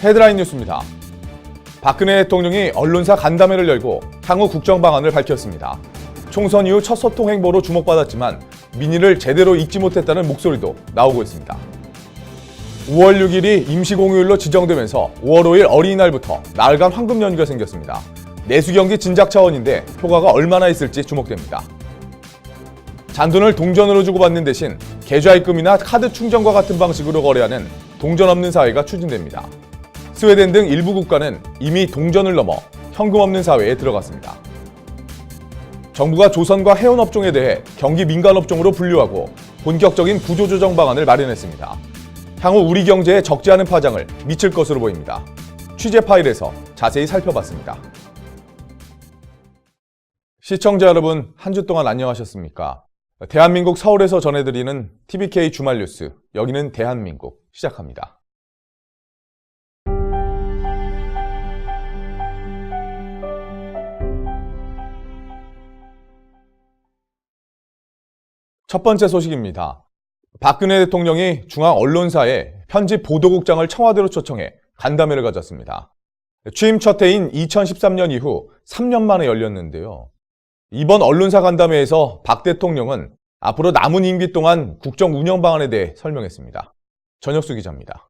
헤드라인 뉴스입니다. 박근혜 대통령이 언론사 간담회를 열고 향후 국정 방안을 밝혔습니다. 총선 이후 첫 소통 행보로 주목받았지만 민의를 제대로 읽지 못했다는 목소리도 나오고 있습니다. 5월 6일이 임시공휴일로 지정되면서 5월 5일 어린이날부터 나흘간 황금 연휴가 생겼습니다. 내수 경기 진작 차원인데 효과가 얼마나 있을지 주목됩니다. 잔돈을 동전으로 주고받는 대신 계좌입금이나 카드 충전과 같은 방식으로 거래하는 동전 없는 사회가 추진됩니다. 스웨덴 등 일부 국가는 이미 동전을 넘어 현금 없는 사회에 들어갔습니다. 정부가 조선과 해운업종에 대해 경기 민간업종으로 분류하고 본격적인 구조조정 방안을 마련했습니다. 향후 우리 경제에 적지 않은 파장을 미칠 것으로 보입니다. 취재 파일에서 자세히 살펴봤습니다. 시청자 여러분, 한 주 동안 안녕하셨습니까? 대한민국 서울에서 전해드리는 TBK 주말 뉴스, 여기는 대한민국 시작합니다. 첫 번째 소식입니다. 박근혜 대통령이 중앙 언론사에 편집 보도국장을 청와대로 초청해 간담회를 가졌습니다. 취임 첫 해인 2013년 이후 3년 만에 열렸는데요. 이번 언론사 간담회에서 박 대통령은 앞으로 남은 임기 동안 국정 운영 방안에 대해 설명했습니다. 전혁수 기자입니다.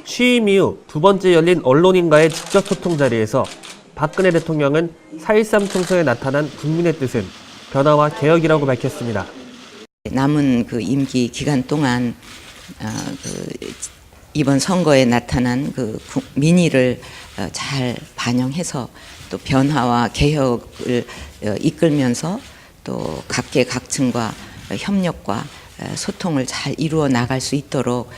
취임 이후 두 번째 열린 언론인과의 직접 소통 자리에서 박근혜 대통령은 4.13 총선에 나타난 국민의 뜻은 변화와 개혁이라고 밝혔습니다. 남은 그 임기 기간 동안 이번 선거에 나타난 그 민의를 잘 반영해서 또 변화와 개혁을 이끌면서 또 각계각층과 협력과 소통을 잘 이루어 나갈 수 있도록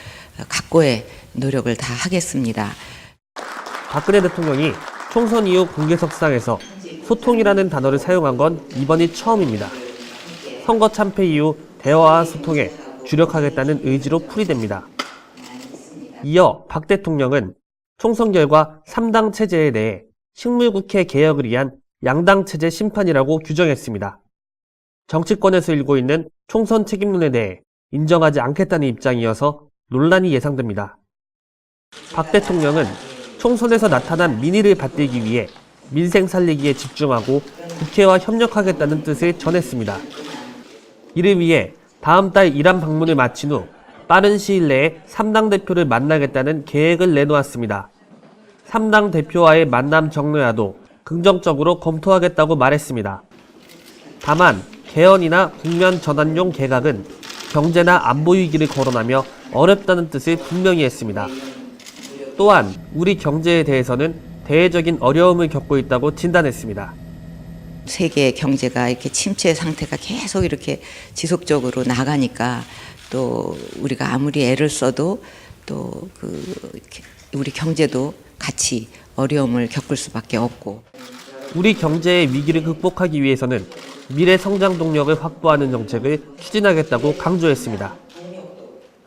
각고의 노력을 다 하겠습니다. 박근혜 대통령이 총선 이후 공개석상에서 소통이라는 단어를 사용한 건 이번이 처음입니다. 선거 참패 이후 대화와 소통에 주력하겠다는 의지로 풀이됩니다. 이어 박 대통령은 총선 결과 3당 체제에 대해 식물국회 개혁을 위한 양당 체제 심판이라고 규정했습니다. 정치권에서 일고 있는 총선 책임론에 대해 인정하지 않겠다는 입장이어서 논란이 예상됩니다. 박 대통령은 총선에서 나타난 민의를 받들기 위해 민생 살리기에 집중하고 국회와 협력하겠다는 뜻을 전했습니다. 이를 위해 다음 달 이란 방문을 마친 후 빠른 시일 내에 3당 대표를 만나겠다는 계획을 내놓았습니다. 3당 대표와의 만남 정례화도 긍정적으로 검토하겠다고 말했습니다. 다만 개헌이나 국면 전환용 개각은 경제나 안보 위기를 거론하며 어렵다는 뜻을 분명히 했습니다. 또한 우리 경제에 대해서는 대외적인 어려움을 겪고 있다고 진단했습니다. 세계 경제가 이렇게 침체 상태가 계속 이렇게 지속적으로 나가니까 또 우리가 아무리 애를 써도 또 우리 경제도 같이 어려움을 겪을 수밖에 없고, 우리 경제의 위기를 극복하기 위해서는 미래 성장 동력을 확보하는 정책을 추진하겠다고 강조했습니다.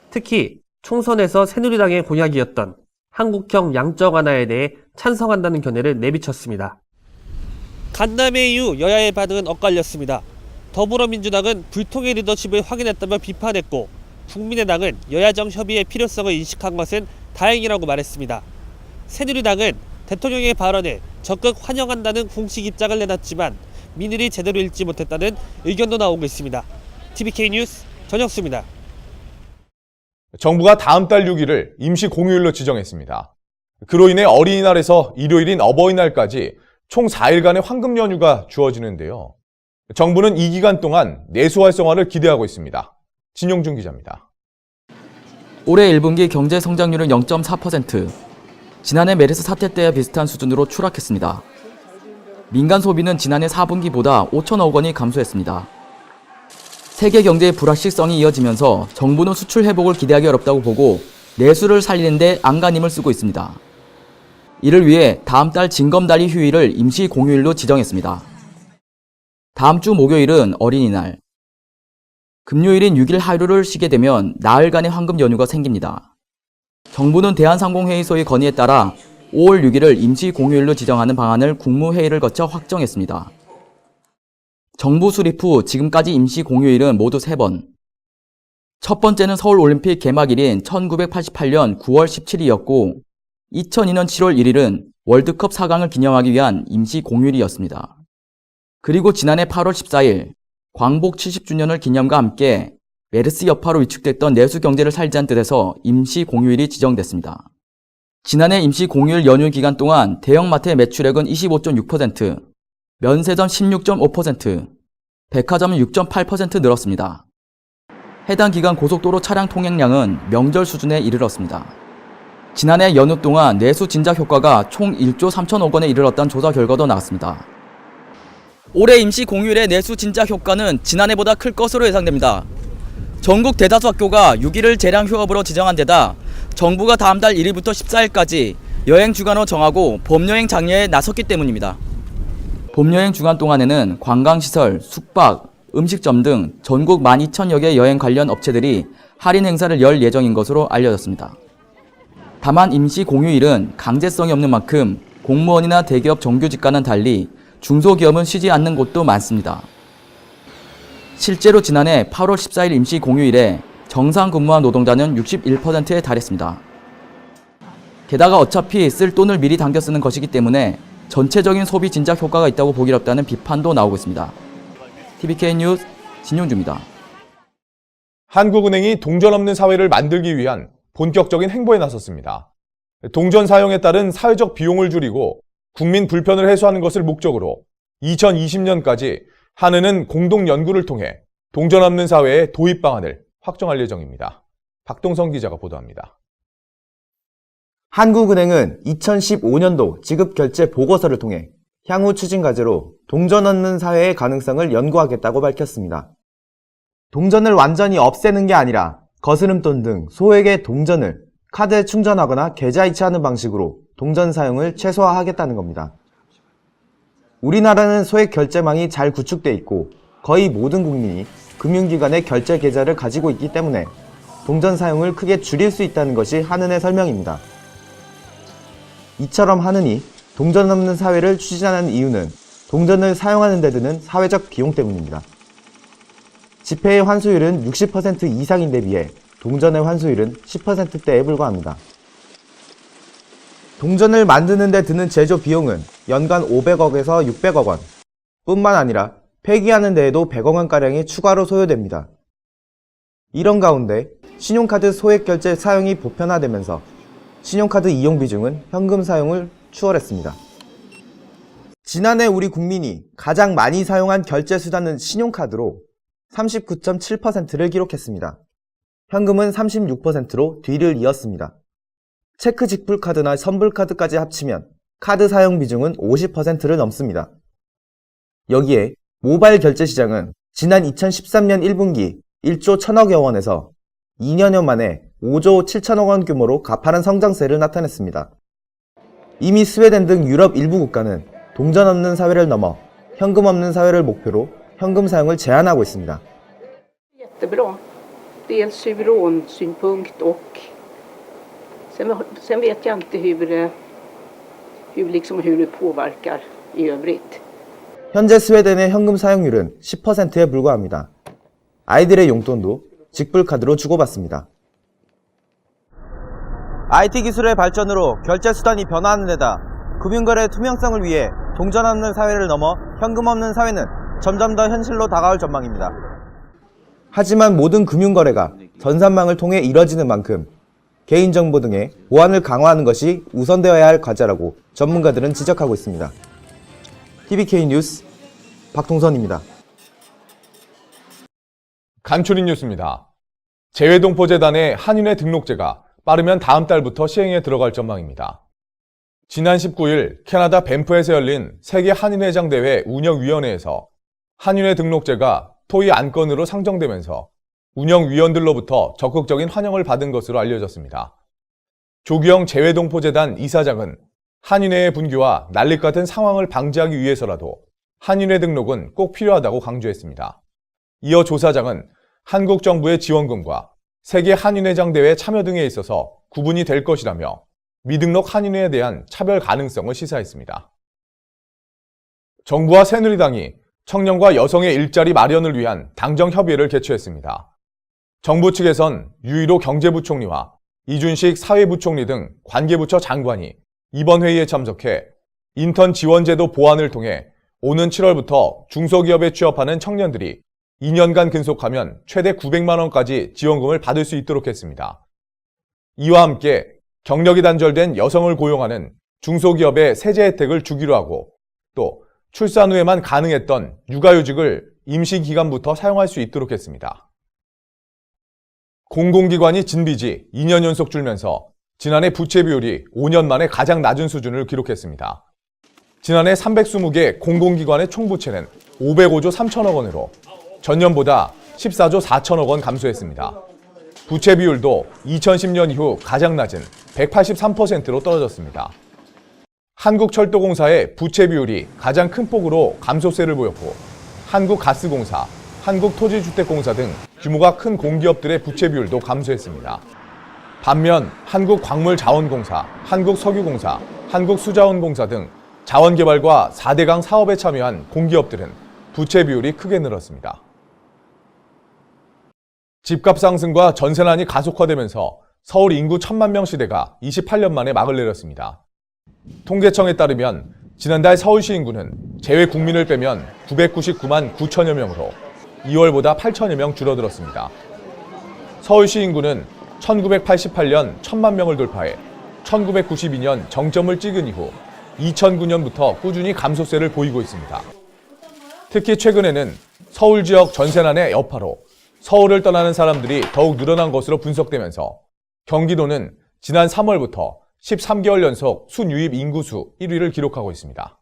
특히 총선에서 새누리당의 공약이었던 한국형 양적 완화에 대해 찬성한다는 견해를 내비쳤습니다. 간담회 이후 여야의 반응은 엇갈렸습니다. 더불어민주당은 불통의 리더십을 확인했다며 비판했고, 국민의당은 여야정 협의의 필요성을 인식한 것은 다행이라고 말했습니다. 새누리당은 대통령의 발언을 적극 환영한다는 공식 입장을 내놨지만 민의를 제대로 읽지 못했다는 의견도 나오고 있습니다. TBK 뉴스 전혁수입니다. 정부가 다음 달 6일을 임시 공휴일로 지정했습니다. 그로 인해 어린이날에서 일요일인 어버이날까지 총 4일간의 황금 연휴가 주어지는데요. 정부는 이 기간 동안 내수 활성화를 기대하고 있습니다. 진용준 기자입니다. 올해 1분기 경제 성장률은 0.4%, 지난해 메르스 사태 때와 비슷한 수준으로 추락했습니다. 민간 소비는 지난해 4분기보다 5천억 원이 감소했습니다. 세계 경제의 불확실성이 이어지면서 정부는 수출 회복을 기대하기 어렵다고 보고 내수를 살리는 데 안간힘을 쓰고 있습니다. 이를 위해 다음 달 징검다리 휴일을 임시 공휴일로 지정했습니다. 다음 주 목요일은 어린이날, 금요일인 6일 하루를 쉬게 되면 나흘간의 황금 연휴가 생깁니다. 정부는 대한상공회의소의 건의에 따라 5월 6일을 임시 공휴일로 지정하는 방안을 국무회의를 거쳐 확정했습니다. 정부 수립 후 지금까지 임시 공휴일은 모두 3번, 첫 번째는 서울올림픽 개막일인 1988년 9월 17일이었고 2002년 7월 1일은 월드컵 4강을 기념하기 위한 임시 공휴일이었습니다. 그리고 지난해 8월 14일 광복 70주년을 기념과 함께 메르스 여파로 위축됐던 내수 경제를 살리자는 뜻에서 임시 공휴일이 지정됐습니다. 지난해 임시 공휴일 연휴 기간 동안 대형마트의 매출액은 25.6%, 면세점 16.5%, 백화점은 6.8% 늘었습니다. 해당 기간 고속도로 차량 통행량은 명절 수준에 이르렀습니다. 지난해 연휴 동안 내수 진작 효과가 총 1조 3천억 원에 이르렀다는 조사 결과도 나왔습니다. 올해 임시 공휴일의 내수 진작 효과는 지난해보다 클 것으로 예상됩니다. 전국 대다수 학교가 6일을 재량 휴업으로 지정한 데다 정부가 다음 달 1일부터 14일까지 여행 주간으로 정하고 봄여행 장려에 나섰기 때문입니다. 봄여행 주간 동안에는 관광시설, 숙박, 음식점 등 전국 12,000여 개 여행 관련 업체들이 할인 행사를 열 예정인 것으로 알려졌습니다. 다만 임시 공휴일은 강제성이 없는 만큼 공무원이나 대기업 정규직과는 달리 중소기업은 쉬지 않는 곳도 많습니다. 실제로 지난해 8월 14일 임시 공휴일에 정상 근무한 노동자는 61%에 달했습니다. 게다가 어차피 쓸 돈을 미리 당겨 쓰는 것이기 때문에 전체적인 소비 진작 효과가 있다고 보기 어렵다는 비판도 나오고 있습니다. TVK 뉴스 진용주입니다. 한국은행이 동전 없는 사회를 만들기 위한 본격적인 행보에 나섰습니다. 동전 사용에 따른 사회적 비용을 줄이고 국민 불편을 해소하는 것을 목적으로 2020년까지 한은은 공동 연구를 통해 동전 없는 사회의 도입 방안을 확정할 예정입니다. 박동성 기자가 보도합니다. 한국은행은 2015년도 지급결제 보고서를 통해 향후 추진 과제로 동전 없는 사회의 가능성을 연구하겠다고 밝혔습니다. 동전을 완전히 없애는 게 아니라 거스름돈 등 소액의 동전을 카드에 충전하거나 계좌 이체하는 방식으로 동전 사용을 최소화하겠다는 겁니다. 우리나라는 소액 결제망이 잘 구축돼 있고 거의 모든 국민이 금융기관의 결제 계좌를 가지고 있기 때문에 동전 사용을 크게 줄일 수 있다는 것이 한은의 설명입니다. 이처럼 한은이 동전 없는 사회를 추진하는 이유는 동전을 사용하는 데 드는 사회적 비용 때문입니다. 지폐의 환수율은 60% 이상인데 비해 동전의 환수율은 10%대에 불과합니다. 동전을 만드는 데 드는 제조 비용은 연간 500억에서 600억 원, 뿐만 아니라 폐기하는 데에도 100억 원가량이 추가로 소요됩니다. 이런 가운데 신용카드 소액 결제 사용이 보편화되면서 신용카드 이용 비중은 현금 사용을 추월했습니다. 지난해 우리 국민이 가장 많이 사용한 결제 수단은 신용카드로 39.7%를 기록했습니다. 현금은 36%로 뒤를 이었습니다. 체크 직불카드나 선불카드까지 합치면 카드 사용 비중은 50%를 넘습니다. 여기에 모바일 결제 시장은 지난 2013년 1분기 1조 1000억여 원에서 2년여 만에 5조 7천억 원 규모로 가파른 성장세를 나타냈습니다. 이미 스웨덴 등 유럽 일부 국가는 동전 없는 사회를 넘어 현금 없는 사회를 목표로 현금 사용을 제한하고 있습니다. Jättebra. Dels ur rånsynpunkt och sen vet jag inte hur det påverkar i övrigt. 현재 스웨덴의 현금 사용률은 10%에 불과합니다. 아이들의 용돈도 직불카드로 주고받습니다. IT 기술의 발전으로 결제 수단이 변화하는 데다 금융거래의 투명성을 위해 동전 없는 사회를 넘어 현금 없는 사회는 점점 더 현실로 다가올 전망입니다. 하지만 모든 금융거래가 전산망을 통해 이뤄지는 만큼 개인정보 등의 보안을 강화하는 것이 우선되어야 할 과제라고 전문가들은 지적하고 있습니다. TVK 뉴스 박동선입니다. 간추린 뉴스입니다. 재외동포재단의 한인회 등록제가 빠르면 다음 달부터 시행에 들어갈 전망입니다. 지난 19일 캐나다 밴프에서 열린 세계 한인회장 대회 운영위원회에서 한인회 등록제가 토의 안건으로 상정되면서 운영위원들로부터 적극적인 환영을 받은 것으로 알려졌습니다. 조규영 재외동포재단 이사장은 한인회의 분규와 난립 같은 상황을 방지하기 위해서라도 한인회 등록은 꼭 필요하다고 강조했습니다. 이어 조사장은 한국 정부의 지원금과 세계 한인회장 대회 참여 등에 있어서 구분이 될 것이라며 미등록 한인회에 대한 차별 가능성을 시사했습니다. 정부와 새누리당이 청년과 여성의 일자리 마련을 위한 당정협의회를 개최했습니다. 정부 측에선 유일호 경제부총리와 이준식 사회부총리 등 관계부처 장관이 이번 회의에 참석해 인턴 지원제도 보완을 통해 오는 7월부터 중소기업에 취업하는 청년들이 2년간 근속하면 최대 900만 원까지 지원금을 받을 수 있도록 했습니다. 이와 함께 경력이 단절된 여성을 고용하는 중소기업에 세제 혜택을 주기로 하고 또 출산 후에만 가능했던 육아휴직을 임시기간부터 사용할 수 있도록 했습니다. 공공기관이 진빚이 2년 연속 줄면서 지난해 부채 비율이 5년 만에 가장 낮은 수준을 기록했습니다. 지난해 320개 공공기관의 총부채는 505조 3천억 원으로 전년보다 14조 4천억 원 감소했습니다. 부채 비율도 2010년 이후 가장 낮은 183%로 떨어졌습니다. 한국철도공사의 부채 비율이 가장 큰 폭으로 감소세를 보였고 한국가스공사, 한국토지주택공사 등 규모가 큰 공기업들의 부채 비율도 감소했습니다. 반면 한국광물자원공사, 한국석유공사, 한국수자원공사 등 자원개발과 4대강 사업에 참여한 공기업들은 부채 비율이 크게 늘었습니다. 집값 상승과 전세난이 가속화되면서 서울 인구 1,000만 명 시대가 28년 만에 막을 내렸습니다. 통계청에 따르면 지난달 서울시 인구는 제외 국민을 빼면 999만 9천여 명으로 2월보다 8천여 명 줄어들었습니다. 서울시 인구는 1988년 1,000만 명을 돌파해 1992년 정점을 찍은 이후 2009년부터 꾸준히 감소세를 보이고 있습니다. 특히 최근에는 서울 지역 전세난의 여파로 서울을 떠나는 사람들이 더욱 늘어난 것으로 분석되면서 경기도는 지난 3월부터 13개월 연속 순유입 인구수 1위를 기록하고 있습니다.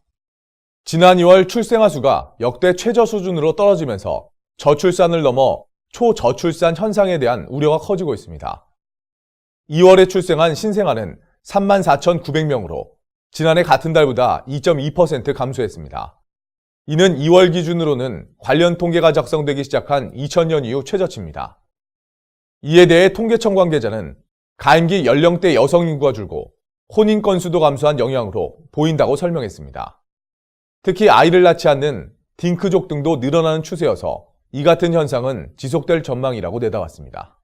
지난 2월 출생아 수가 역대 최저 수준으로 떨어지면서 저출산을 넘어 초저출산 현상에 대한 우려가 커지고 있습니다. 2월에 출생한 신생아는 34,900명으로 지난해 같은 달보다 2.2% 감소했습니다. 이는 2월 기준으로는 관련 통계가 작성되기 시작한 2000년 이후 최저치입니다. 이에 대해 통계청 관계자는 가임기 연령대 여성 인구가 줄고 혼인 건수도 감소한 영향으로 보인다고 설명했습니다. 특히 아이를 낳지 않는 딩크족 등도 늘어나는 추세여서 이 같은 현상은 지속될 전망이라고 내다봤습니다.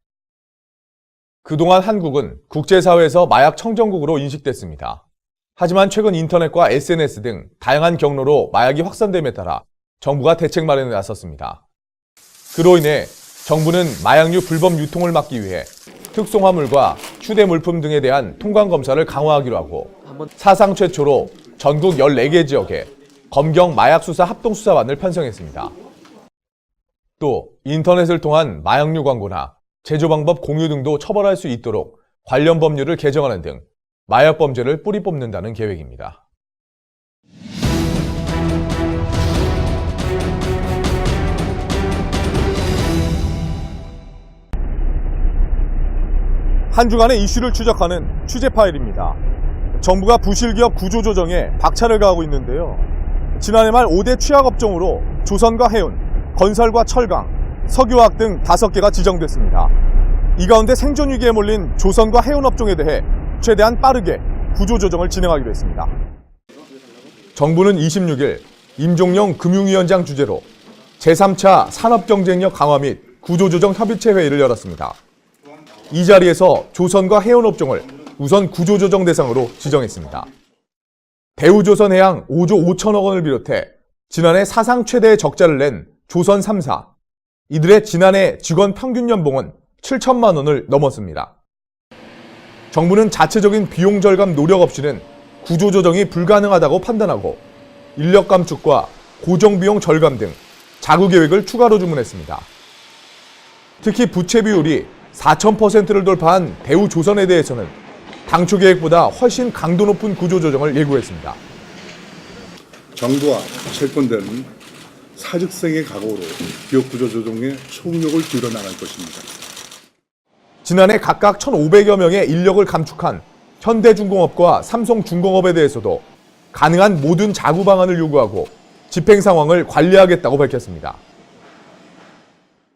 그동안 한국은 국제사회에서 마약 청정국으로 인식됐습니다. 하지만 최근 인터넷과 SNS 등 다양한 경로로 마약이 확산됨에 따라 정부가 대책 마련에 나섰습니다. 그로 인해 정부는 마약류 불법 유통을 막기 위해 특송화물과 휴대 물품 등에 대한 통관 검사를 강화하기로 하고 사상 최초로 전국 14개 지역에 검경 마약수사 합동수사반을 편성했습니다. 또 인터넷을 통한 마약류 광고나 제조 방법 공유 등도 처벌할 수 있도록 관련 법률을 개정하는 등 마약 범죄를 뿌리 뽑는다는 계획입니다. 한 주간의 이슈를 추적하는 취재 파일입니다. 정부가 부실기업 구조조정에 박차를 가하고 있는데요. 지난해 말 5대 취약업종으로 조선과 해운, 건설과 철강, 석유화학 등 5개가 지정됐습니다. 이 가운데 생존 위기에 몰린 조선과 해운 업종에 대해 최대한 빠르게 구조조정을 진행하기로 했습니다. 정부는 26일 임종영 금융위원장 주재로 제3차 산업경쟁력 강화 및 구조조정 협의체 회의를 열었습니다. 이 자리에서 조선과 해운 업종을 우선 구조조정 대상으로 지정했습니다. 대우조선해양 5조 5천억 원을 비롯해 지난해 사상 최대의 적자를 낸 조선 3사, 이들의 지난해 직원 평균 연봉은 7천만 원을 넘었습니다. 정부는 자체적인 비용 절감 노력 없이는 구조조정이 불가능하다고 판단하고 인력 감축과 고정비용 절감 등 자구 계획을 추가로 주문했습니다. 특히 부채 비율이 4,000%를 돌파한 대우조선에 대해서는 당초 계획보다 훨씬 강도 높은 구조조정을 예고했습니다. 정부와 채권대는 사직성의 각오로 기업 구조조정에 총력을 기울여 나갈 것입니다. 지난해 각각 1,500여 명의 인력을 감축한 현대중공업과 삼성중공업에 대해서도 가능한 모든 자구 방안을 요구하고 집행 상황을 관리하겠다고 밝혔습니다.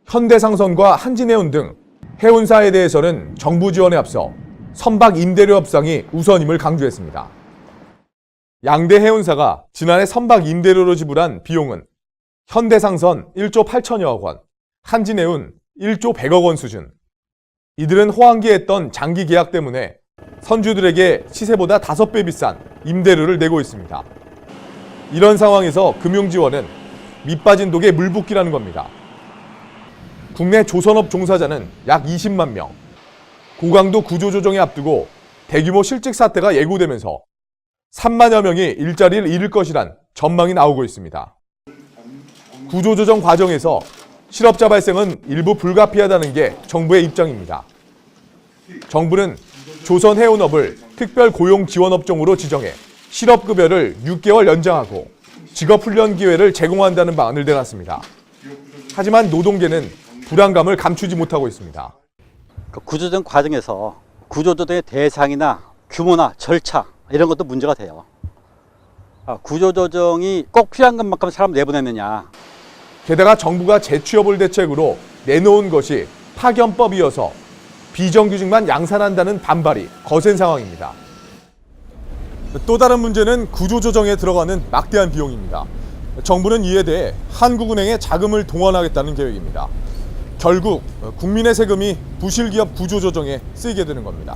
현대상선과 한진해운 등 해운사에 대해서는 정부 지원에 앞서 선박 임대료 협상이 우선임을 강조했습니다. 양대 해운사가 지난해 선박 임대료로 지불한 비용은 현대상선 1조 8천여억 원, 한진해운 1조 100억 원 수준. 이들은 호황기에 했던 장기 계약 때문에 선주들에게 시세보다 5배 비싼 임대료를 내고 있습니다. 이런 상황에서 금융지원은 밑빠진 독에 물 붓기라는 겁니다. 국내 조선업 종사자는 약 20만 명. 고강도 구조조정에 앞두고 대규모 실직 사태가 예고되면서 3만여 명이 일자리를 잃을 것이란 전망이 나오고 있습니다. 구조조정 과정에서 실업자 발생은 일부 불가피하다는 게 정부의 입장입니다. 정부는 조선해운업을 특별고용지원업종으로 지정해 실업급여를 6개월 연장하고 직업훈련 기회를 제공한다는 방안을 내놨습니다. 하지만 노동계는 불안감을 감추지 못하고 있습니다. 구조조정 과정에서 구조조정의 대상이나 규모나 절차 이런 것도 문제가 돼요. 구조조정이 꼭 필요한 것만큼 사람 내보냈느냐. 게다가 정부가 재취업을 대책으로 내놓은 것이 파견법이어서 비정규직만 양산한다는 반발이 거센 상황입니다. 또 다른 문제는 구조조정에 들어가는 막대한 비용입니다. 정부는 이에 대해 한국은행에 자금을 동원하겠다는 계획입니다. 결국 국민의 세금이 부실기업 구조조정에 쓰이게 되는 겁니다.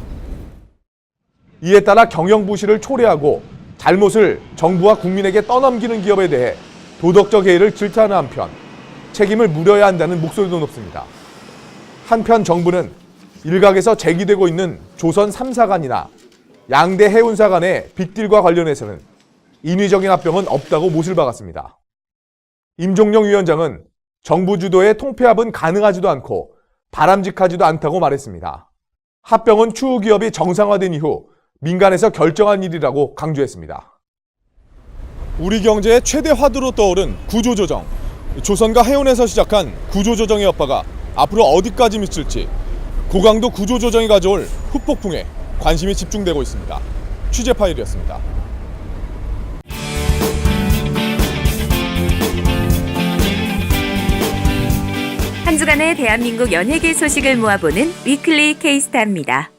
이에 따라 경영부실을 초래하고 잘못을 정부와 국민에게 떠넘기는 기업에 대해 도덕적 해이를 질타하는 한편 책임을 물어야 한다는 목소리도 높습니다. 한편 정부는 일각에서 제기되고 있는 조선 3사관이나 양대 해운사 간의 빅딜과 관련해서는 인위적인 합병은 없다고 못을 박았습니다. 임종영 위원장은 정부 주도의 통폐합은 가능하지도 않고 바람직하지도 않다고 말했습니다. 합병은 추후 기업이 정상화된 이후 민간에서 결정한 일이라고 강조했습니다. 우리 경제의 최대 화두로 떠오른 구조조정. 조선과 해운에서 시작한 구조조정의 여파가 앞으로 어디까지 미칠지 고강도 구조조정이 가져올 후폭풍에 관심이 집중되고 있습니다. 취재 파일이었습니다. 한 주간의 대한민국 연예계 소식을 모아보는 위클리 K스타입니다.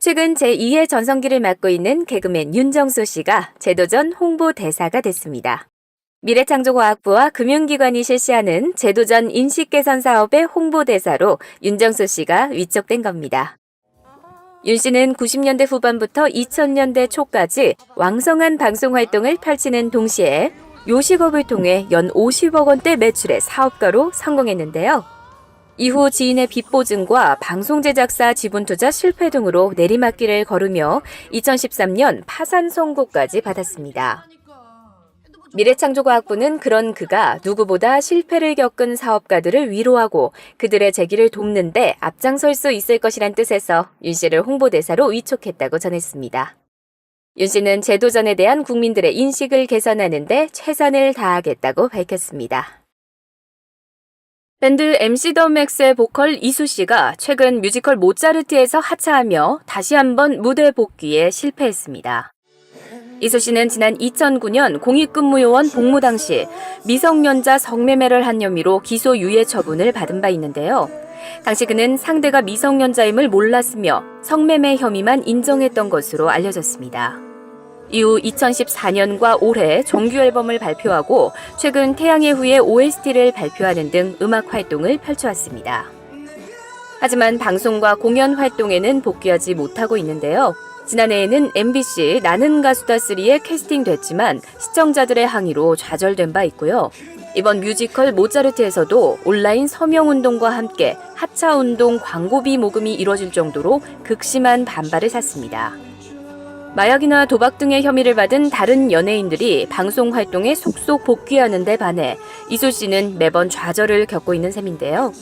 최근 제2의 전성기를 맡고 있는 개그맨 윤정수 씨가 제도전 홍보대사가 됐습니다. 미래창조과학부와 금융기관이 실시하는 제도전 인식개선 사업의 홍보대사로 윤정수 씨가 위촉된 겁니다. 윤 씨는 90년대 후반부터 2000년대 초까지 왕성한 방송활동을 펼치는 동시에 요식업을 통해 연 50억 원대 매출의 사업가로 성공했는데요. 이후 지인의 빚 보증과 방송 제작사 지분 투자 실패 등으로 내리막길을 걸으며 2013년 파산 선고까지 받았습니다. 미래창조과학부는 그런 그가 누구보다 실패를 겪은 사업가들을 위로하고 그들의 재기를 돕는 데 앞장설 수 있을 것이란 뜻에서 윤 씨를 홍보대사로 위촉했다고 전했습니다. 윤 씨는 제도전에 대한 국민들의 인식을 개선하는 데 최선을 다하겠다고 밝혔습니다. 밴드 MC 더 맥스의 보컬 이수 씨가 최근 뮤지컬 모차르트에서 하차하며 다시 한번 무대 복귀에 실패했습니다. 이수 씨는 지난 2009년 공익근무요원 복무 당시 미성년자 성매매를 한 혐의로 기소유예 처분을 받은 바 있는데요. 당시 그는 상대가 미성년자임을 몰랐으며 성매매 혐의만 인정했던 것으로 알려졌습니다. 이후 2014년과 올해 정규 앨범을 발표하고 최근 태양의 후예 OST를 발표하는 등 음악 활동을 펼쳐왔습니다. 하지만 방송과 공연 활동에는 복귀하지 못하고 있는데요. 지난해에는 MBC 나는 가수다3에 캐스팅됐지만 시청자들의 항의로 좌절된 바 있고요. 이번 뮤지컬 모차르트에서도 온라인 서명운동과 함께 하차운동 광고비 모금이 이뤄질 정도로 극심한 반발을 샀습니다. 마약이나 도박 등의 혐의를 받은 다른 연예인들이 방송 활동에 속속 복귀하는 데 반해 이수 씨는 매번 좌절을 겪고 있는 셈인데요.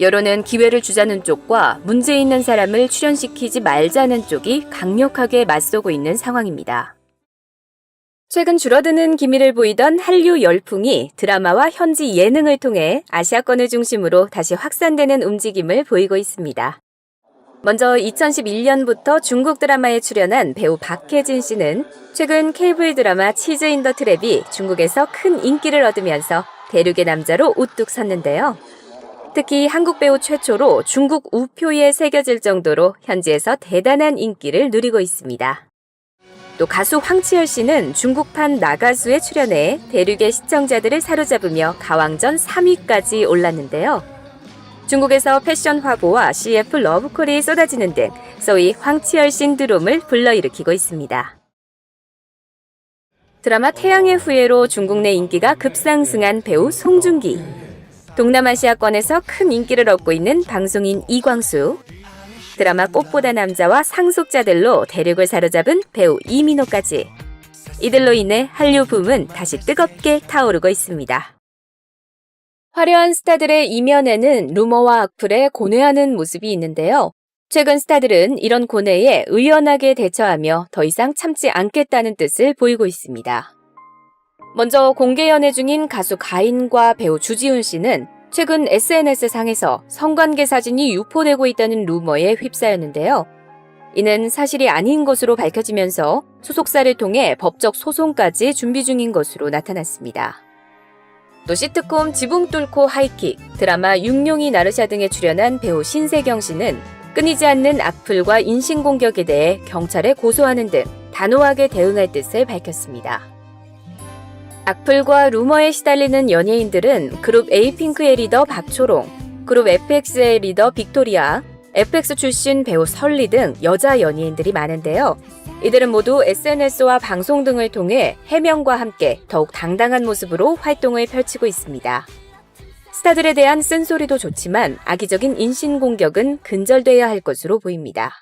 여론은 기회를 주자는 쪽과 문제 있는 사람을 출연시키지 말자는 쪽이 강력하게 맞서고 있는 상황입니다. 최근 줄어드는 기미를 보이던 한류 열풍이 드라마와 현지 예능을 통해 아시아권을 중심으로 다시 확산되는 움직임을 보이고 있습니다. 먼저 2011년부터 중국 드라마에 출연한 배우 박혜진 씨는 최근 케이블 드라마 치즈 인 더 트랩이 중국에서 큰 인기를 얻으면서 대륙의 남자로 우뚝 섰는데요. 특히 한국 배우 최초로 중국 우표에 새겨질 정도로 현지에서 대단한 인기를 누리고 있습니다. 또 가수 황치열 씨는 중국판 나가수에 출연해 대륙의 시청자들을 사로잡으며 가왕전 3위까지 올랐는데요. 중국에서 패션 화보와 CF 러브콜이 쏟아지는 등 소위 황치열 신드롬을 불러일으키고 있습니다. 드라마 태양의 후예로 중국 내 인기가 급상승한 배우 송중기. 동남아시아권에서 큰 인기를 얻고 있는 방송인 이광수. 드라마 꽃보다 남자와 상속자들로 대륙을 사로잡은 배우 이민호까지. 이들로 인해 한류 붐은 다시 뜨겁게 타오르고 있습니다. 화려한 스타들의 이면에는 루머와 악플에 고뇌하는 모습이 있는데요. 최근 스타들은 이런 고뇌에 의연하게 대처하며 더 이상 참지 않겠다는 뜻을 보이고 있습니다. 먼저 공개 연애 중인 가수 가인과 배우 주지훈 씨는 최근 SNS상에서 성관계 사진이 유포되고 있다는 루머에 휩싸였는데요. 이는 사실이 아닌 것으로 밝혀지면서 소속사를 통해 법적 소송까지 준비 중인 것으로 나타났습니다. 또 시트콤 지붕 뚫고 하이킥, 드라마 육룡이 나르샤 등에 출연한 배우 신세경 씨는 끊이지 않는 악플과 인신공격에 대해 경찰에 고소하는 등 단호하게 대응할 뜻을 밝혔습니다. 악플과 루머에 시달리는 연예인들은 그룹 에이핑크의 리더 박초롱, 그룹 FX의 리더 빅토리아, FX 출신 배우 설리 등 여자 연예인들이 많은데요. 이들은 모두 SNS와 방송 등을 통해 해명과 함께 더욱 당당한 모습으로 활동을 펼치고 있습니다. 스타들에 대한 쓴소리도 좋지만 악의적인 인신공격은 근절돼야 할 것으로 보입니다.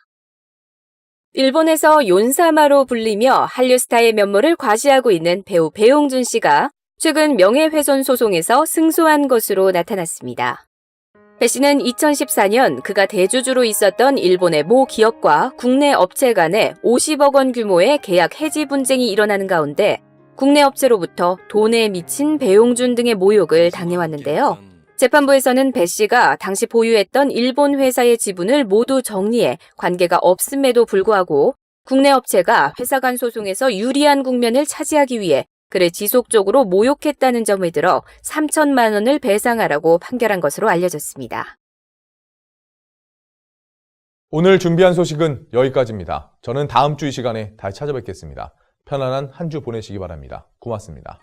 일본에서 욘사마로 불리며 한류 스타의 면모를 과시하고 있는 배우 배용준 씨가 최근 명예훼손 소송에서 승소한 것으로 나타났습니다. 배 씨는 2014년 그가 대주주로 있었던 일본의 모 기업과 국내 업체 간에 50억 원 규모의 계약 해지 분쟁이 일어나는 가운데 국내 업체로부터 돈에 미친 배용준 등의 모욕을 당해왔는데요. 재판부에서는 배 씨가 당시 보유했던 일본 회사의 지분을 모두 정리해 관계가 없음에도 불구하고 국내 업체가 회사 간 소송에서 유리한 국면을 차지하기 위해 그를 지속적으로 모욕했다는 점을 들어 3천만 원을 배상하라고 판결한 것으로 알려졌습니다. 오늘 준비한 소식은 여기까지입니다. 저는 다음 주 이 시간에 다시 찾아뵙겠습니다. 편안한 한 주 보내시기 바랍니다. 고맙습니다.